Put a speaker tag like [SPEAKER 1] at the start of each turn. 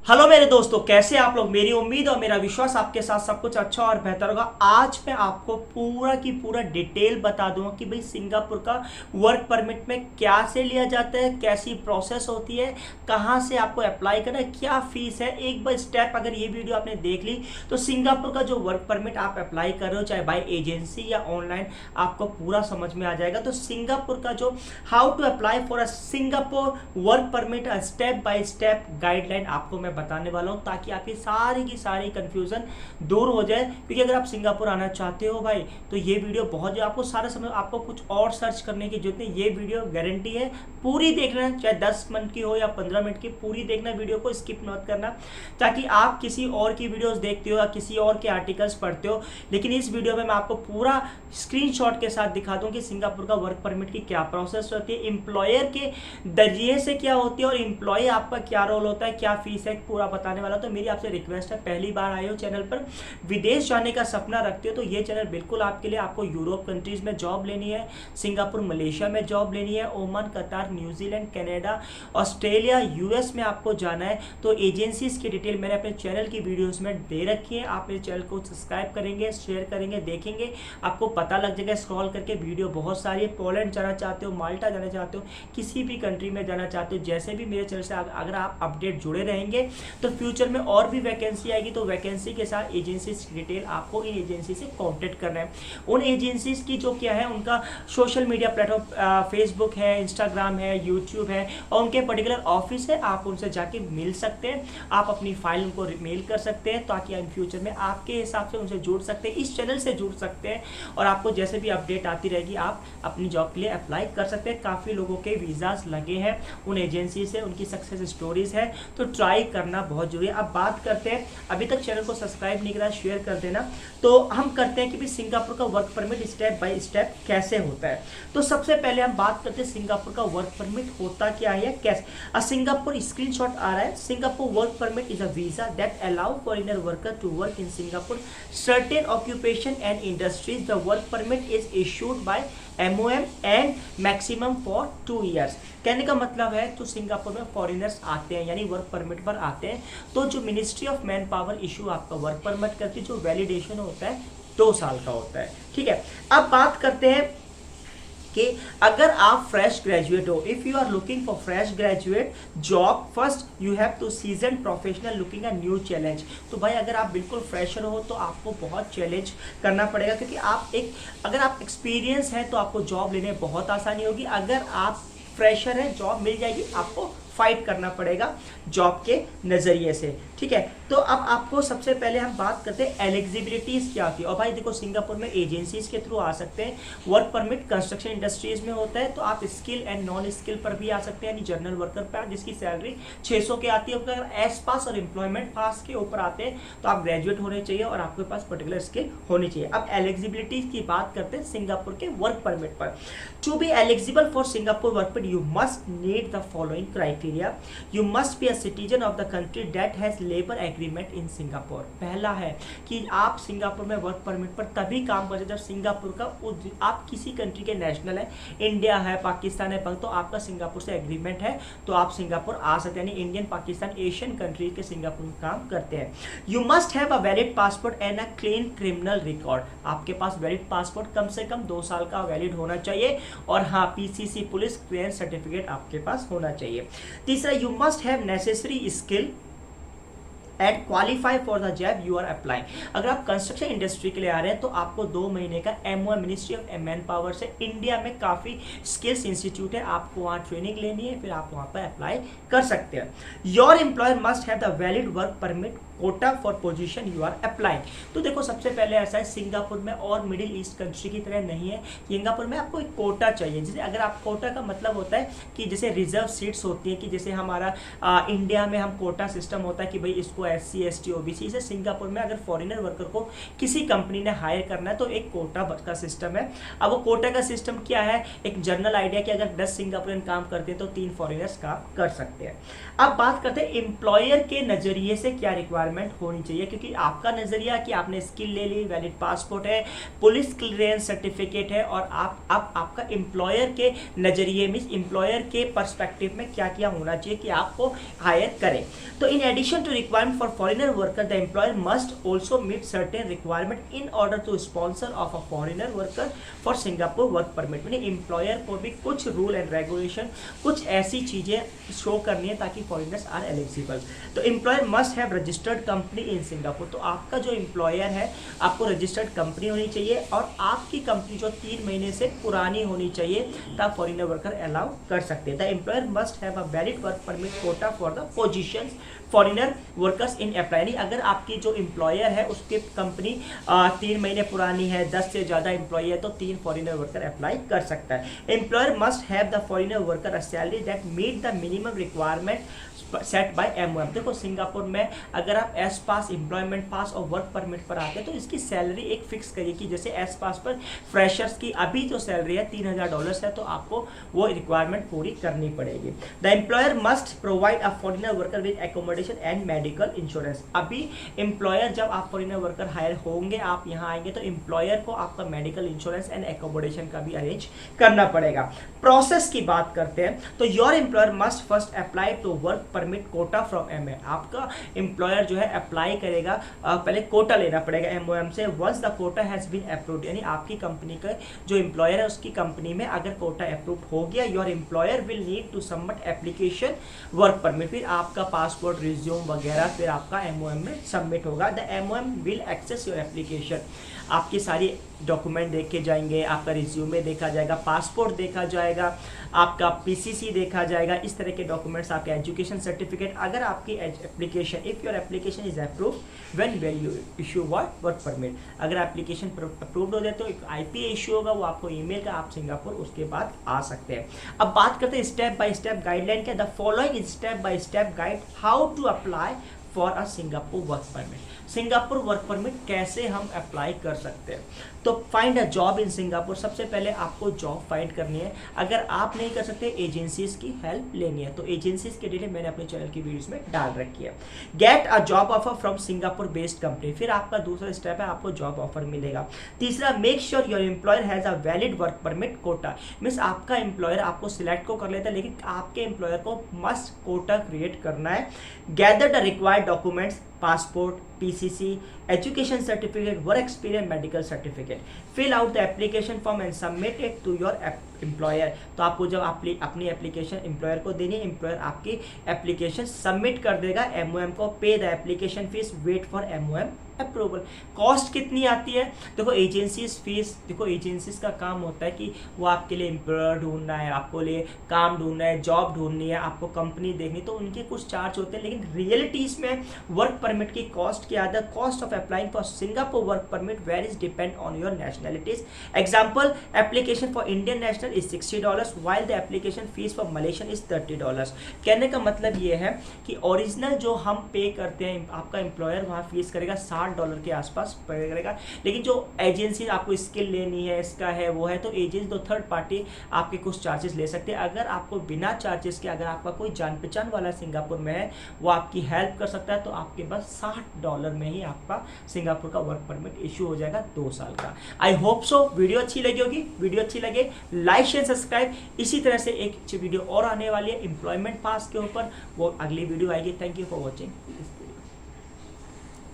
[SPEAKER 1] Hello मेरे दोस्तों, कैसे आप लोग। मेरी उम्मीद और मेरा विश्वास आपके साथ सब कुछ अच्छा और बेहतर होगा। आज मैं आपको पूरा की पूरा डिटेल बता दूंगा कि भाई सिंगापुर का वर्क परमिट में क्या से लिया जाता है, कैसी प्रोसेस होती है, कहाँ से आपको अप्लाई करना है, क्या फीस है। एक बार स्टेप अगर ये वीडियो आपने देख ली तो सिंगापुर का जो वर्क परमिट आप अप्लाई कर रहे हो, चाहे बाई एजेंसी या ऑनलाइन, आपको पूरा समझ में आ जाएगा। तो सिंगापुर का जो how to apply for a Singapore work permit, step by step guideline आपको मैं बताने वाला हूं, ताकि आपकी सारी की सारी कंफ्यूजन दूर हो जाए। क्योंकि अगर आप सिंगापुर आना चाहते हो भाई, तो ये वीडियो बहुत जो आपको सारा समझ, आपको कुछ और सर्च करने की जरूरत नहीं। ये वीडियो गारंटी है पूरी देखना, चाहे 10 मिनट की हो या 15 मिनट की, पूरी देखना, वीडियो को स्किप मत करना। ताकि आप किसी और की वीडियोस देखते हो या किसी और के आर्टिकल्स पढ़ते हो, लेकिन इस वीडियो में मैं आपको पूरा स्क्रीनशॉट के साथ दिखा दूं कि सिंगापुर का वर्क परमिट की क्या प्रोसेस होती है, एम्प्लॉयर के दरिए से क्या होती है और एम्प्लॉय आपका क्या रोल होता है, क्या फीस है, पूरा बताने वाला। तो मेरी आपसे रिक्वेस्ट है, पहली बार आए हो चैनल पर, विदेश जाने का सपना रखते हो, तो ये चैनल बिल्कुल आपके लिए। आपको यूरोप कंट्रीज में जॉब लेनी है, सिंगापुर मलेशिया में जॉब लेनी है, ओमान, कतार, न्यूजीलैंड, कनाडा, ऑस्ट्रेलिया, यूएस में आपको जाना है, तो एजेंसीज की डिटेल मैंने अपने चैनल की वीडियोस में दे रखी है। आप मेरे चैनल को सब्सक्राइब करेंगे, शेयर करेंगे, देखेंगे, आपको पता लग जाएगा। स्क्रॉल करके वीडियो बहुत सारी है। पोलैंड जाना चाहते हो, माल्टा जाना चाहते हो, किसी भी कंट्री में जाना चाहते हो, जैसे भी मेरे चैनल से अगर आप अपडेट जुड़े रहेंगे तो फ्यूचर में और भी वैकेंसी आएगी, तो वैकेंसी के साथ एजेंसीज की डिटेल आपको इन एजेंसी से कांटेक्ट करना है। उन एजेंसीज की जो क्या है, उनका सोशल मीडिया प्लेटफॉर्म फेसबुक है, इंस्टाग्राम है, यूट्यूब है, और उनके पर्टिकुलर ऑफिस है। आप उनसे जाके मिल सकते हैं, आप अपनी फाइल उनको मेल कर सकते हैं, ताकि इन फ्यूचर में आपके हिसाब से उनसे जुड़ सकते हैं, इस चैनल से जुड़ सकते हैं, और आपको जैसे भी अपडेट आती रहेगी आप अपनी जॉब के लिए अप्लाई कर सकते हैं। काफ़ी लोगों के वीज़ाज लगे हैं उन एजेंसी से, उनकी सक्सेस स्टोरीज है, तो ट्राई करना बहुत जरूरी है। अब बात करते हैं, अभी तक चैनल को सब्सक्राइब नहीं करा, शेयर कर देना। तो हम करते हैं कि भी सिंगापुर का work permit step by step कैसे होता है। तो सबसे पहले हम बात करते हैं सिंगापुर का वर्क परमिट होता क्या है, कैसे। सिंगापुर स्क्रीनशॉट आ रहा है। Singapore work permit is a visa that allow foreigner worker to work in Singapore certain occupation and industries. The work permit is issued by MOM and maximum for 2 years. कहने का मतलब है, तो Singapore में foreigners आते हैं, यानी work permit पर आते हैं, तो जो ministry of man power issue आपका वर्क परमिट करती है, जो वैलिडेशन होता है 2 साल का होता है। ठीक है, अब बात करते हैं कि अगर आप फ्रेश ग्रेजुएट हो, if you are looking for fresh graduate job, first you have to season professional looking a new challenge. तो भाई अगर आप बिल्कुल फ्रेशर हो तो आपको बहुत चैलेंज करना पड़ेगा, क्योंकि अगर आप एक्सपीरियंस है तो आपको जॉब लेने में बहुत आसानी होगी। अगर आप फ्रेशर है, जॉब मिल जाएगी, आपको फाइट करना पड़ेगा जॉब के नज़रिए से। ठीक है, तो अब आपको सबसे पहले हम बात करते हैं एलिजिबिलिटीज़ क्या होती है। और भाई देखो, सिंगापुर में एजेंसीज के थ्रू आ सकते हैं। वर्क परमिट कंस्ट्रक्शन इंडस्ट्रीज में होता है, तो आप स्किल एंड नॉन स्किल पर भी आ सकते हैं, यानी जनरल वर्कर पर, जिसकी सैलरी 600 के आती है। अगर एस पास और एम्प्लॉयमेंट पास के ऊपर आते हैं तो आप ग्रेजुएट होने चाहिए और आपके पास पर्टिकुलर स्किल होनी चाहिए। अब एलिजिबिलिटीज की बात करते हैं सिंगापुर के वर्क परमिट पर। To be eligible for Singapore work permit you must need the following criteria. You must be a citizen of the country that has labor agreement in Singapore। पहला है कि आप सिंगापुर में work permit पर तभी काम करते जब सिंगापुर का आप किसी कंट्री के नेशनल है, इंडिया है, पाकिस्तान है, तो आपका सिंगापुर से एग्रीमेंट है, तो आप सिंगापुर आ सकते हैं। यानी इंडियन, पाकिस्तान, एशियन कंट्री के सिंगापुर में काम करते हैं। You must have a valid passport and a clean criminal record. आपके पास वैलिड पासपोर्ट कम से कम 2 साल का वैलिड होना चाहिए, और हाँ, PCC पुलिस क्लियरेंस सर्टिफिकेट आपके पास होना चाहिए। तीसरा, you must have necessary skill and qualify for the job you are applying. अगर आप कंस्ट्रक्शन इंडस्ट्री के लिए आ रहे हैं तो आपको 2 महीने का MOM ministry of man power से, इंडिया में काफ़ी स्किल्स इंस्टीट्यूट है, आपको वहाँ ट्रेनिंग लेनी है, फिर आप वहाँ पर अप्लाई कर सकते हैं। Your employer must have the valid work permit quota for position you are applying. तो देखो, सबसे पहले ऐसा है, सिंगापुर में और मिडिल ईस्ट कंट्री की तरह नहीं है। सिंगापुर में आपको एक कोटा चाहिए। जैसे अगर आप कोटा का मतलब होता है कि जैसे रिजर्व सीट्स होती है, कि जैसे हमारा इंडिया में हम कोटा सिस्टम होता है कि भाई इसको SC ST OBC से, सिंगापुर में अगर फॉरेनर वर्कर को किसी कंपनी ने हायर करना है तो एक कोटा का सिस्टम है। अब वो कोटा का सिस्टम क्या है, एक जनरल आइडिया कि अगर 10 सिंगापुरियन काम करते हैं तो 3 फॉरेनर्स काम कर सकते हैं। अब बात करते हैं एम्प्लॉयर के नजरिए से क्या रिक्वायरमेंट रिक्वायरमेंट होनी चाहिए, क्योंकि आपका नज़रिया कि आपने स्किल ले ली, वैलिड पासपोर्ट है, पुलिस क्लियरेंस सर्टिफिकेट है, और आप आपका एम्प्लॉयर के नज़रिए मीन्स एम्प्लॉयर के पर्सपेक्टिव में क्या क्या होना चाहिए कि आपको हायर करें। तो in addition to requirement for foreigner worker, the employer must also meet certain requirement in order to sponsor of a foreigner worker for Singapore work permit. यानी एम्प्लॉयर को भी कुछ रूल एंड रेगुलेशन, कुछ ऐसी चीज़ें show करनी है ताकि फॉरेनर्स आर एलिजिबल। तो employer must have registered company in Singapore. तो आपका जो एम्प्लॉयर है आपको रजिस्टर्ड कंपनी होनी चाहिए, और आपकी कंपनी जो 3 महीने से पुरानी होनी चाहिए, तब फॉरेनर वर्कर अलाउ कर सकते हैं। The employer must have a valid work permit quota for the positions foreigner workers in apply. अगर आपकी जो एम्प्लॉयर है उसकी कंपनी 3 महीने पुरानी है, 10 से ज़्यादा एम्प्लॉय है, तो 3 फॉरेनर वर्कर अप्लाई कर सकता है। Employer must have the foreigner worker a salary that meet the minimum requirement set by MOM। देखो सिंगापुर में अगर आप एस पास, एम्प्लॉयमेंट पास और वर्क परमिट पर आते हैं तो इसकी सैलरी एक फिक्स करिए कि जैसे एस पास पर फ्रेशर्स की अभी जो सैलरी है $3000 है, तो आपको वो रिक्वायरमेंट पूरी करनी पड़ेगी। The employer must provide a foreigner worker with accommodation and medical insurance. अभी एम्प्लॉयर जब आप फॉरेनर वर्कर हायर होंगे, आप यहाँ आएंगे, तो एम्प्लॉयर को आपका मेडिकल इंश्योरेंस एंड एकोमोडेशन का भी अरेंज करना पड़ेगा। प्रोसेस की बात करते हैं तो your employer must first apply to work permit quota from MOM। आपका एम्प्लॉयर जो है अप्लाई करेगा, पहले कोटा लेना पड़ेगा MOM से। Once the quota has been approved, यानी आपकी कंपनी का जो एम्प्लॉयर है उसकी कंपनी में अगर कोटा अप्रूव हो गया, your employer will need to submit application work permit. फिर आपका पासपोर्ट, रिज्यूम वगैरह फिर आपका MOM में सबमिट होगा। The MOM will access your application. आपकी सारी डॉक्यूमेंट देखे जाएंगे, आपका रिज्यूमे देखा जाएगा, पासपोर्ट देखा जाएगा, आपका PCC देखा जाएगा, इस तरह के डॉक्यूमेंट्स, आपके एजुकेशन सर्टिफिकेट। अगर आपकी application, if your application is approved when will you issue what work permit. अगर एप्लीकेशन अप्रूव्ड हो जाए तो एक IPA इशू होगा, वो आपको ईमेल का, आप सिंगापुर उसके बाद आ सकते हैं। अब बात करते हैं स्टेप बाय स्टेप गाइडलाइन के। The following is step by step guide how to apply for a Singapore work permit. Singapore work permit कैसे हम अप्लाई कर सकते हैं? तो find a job in Singapore. सबसे पहले आपको जॉब फाइंड करनी है। अगर आप नहीं कर सकते, एजेंसीज की हेल्प लेनी है। तो एजेंसीज के डिटेल मैंने अपने चैनल की वीडियोस में डाल रखी है। Get a job offer from Singapore based company. फिर आपका दूसरा स्टेप है, आपको जॉब ऑफर मिलेगा। तीसरा, make sure your employer has a valid work permit quota. Means आपका एम्प्लॉयर आपको सिलेक्ट को कर लेता है, लेकिन आपके एम्प्लॉयर को मस्ट कोटा क्रिएट करना है। Gather the required documents, passport, PCC, education certificate, work experience, medical certificate. Fill out the application form and submit it to your employer. तो आपको जब अपनी एप्लीकेशन एम्प्लॉयर को देनी है, एम्प्लॉयर आपकी एप्लीकेशन सबमिट कर देगा MOM को। Pay the application fees, wait for MOM approval. Cost कितनी आती है? देखो एजेंसीज फीस, देखो एजेंसीज का काम होता है कि वो आपके लिए एम्प्लॉयर ढूंढना है, आपको लिए काम ढूंढना है, जॉब ढूंढनी है, आपको कंपनी देखनी, तो उनके कुछ चार्ज होते हैं। लेकिन रियलिटीज में वर्क परमिट की कॉस्ट क्या है? Cost of applying for Singapore work permit varies depend on your nationalities. Example, application for Indian national is $60 while the application fees for Malaysian is $30। कहने का मतलब ये है कि ओरिजिनल जो हम पे करते हैं, आपका एम्प्लॉयर वहाँ फीस करेगा $60 के आसपास पे करेगा। लेकिन जो एजेंसी आपको स्किल लेनी है, इसका है वो है, तो एजेंसी तो थर्ड पार्टी आपके कुछ चार्जेस ले सकते हैं। अगर आपको बिना चार्जेस के, अगर आपका कोई जान पहचान वाला सिंगापुर में है, वो आपकी हेल्प कर सकता है, तो आपके पास $60 में ही आपका सिंगापुर का वर्क परमिट इशू हो जाएगा 2 साल का। आई होप सो वीडियो अच्छी लगी होगी। वीडियो अच्छी लगे लाइक शेयर सब्सक्राइब। इसी तरह से एक वीडियो और आने वाली है एम्प्लॉयमेंट पास के ऊपर, वो अगली वीडियो आएगी। Thank you for watching.